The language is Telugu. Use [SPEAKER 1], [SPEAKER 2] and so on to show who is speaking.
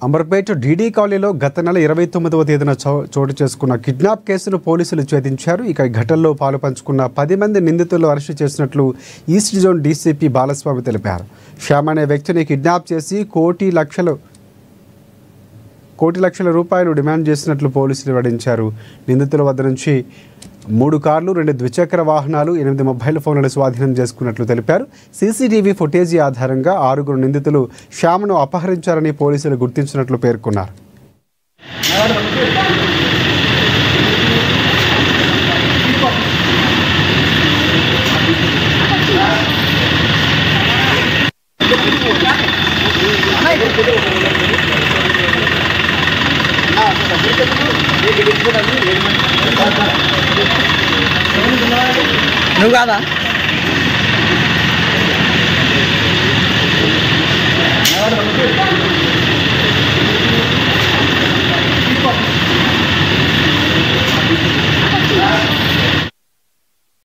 [SPEAKER 1] అంబర్పేట డీడీ కాలనీలో గత నెల 29వ తేదీన చోటు చేసుకున్న కిడ్నాప్ కేసును పోలీసులు ఛేదించారు. ఇక ఘటనలో పాలు పంచుకున్న 10 మంది నిందితులను అరెస్టు చేసినట్లు ఈస్ట్ జోన్ డీసీపీ బాలస్వామి తెలిపారు. శ్యామ్ అనే వ్యక్తిని కిడ్నాప్ చేసి కోటి లక్షల రూపాయలు డిమాండ్ చేసినట్లు పోలీసులు వెల్లడించారు. నిందితుల వద్ద నుంచి 3 కార్లు, 2 ద్విచక్ర వాహనాలు, 8 మొబైల్ ఫోన్లను స్వాధీనం చేసుకున్నట్లు తెలిపారు. సీసీటీవీ ఫుటేజీ ఆధారంగా 6 నిందితులు శ్యామ్ను అపహరించారని పోలీసులు గుర్తించినట్లు పేర్కొన్నారు.
[SPEAKER 2] నువ్వు కాదా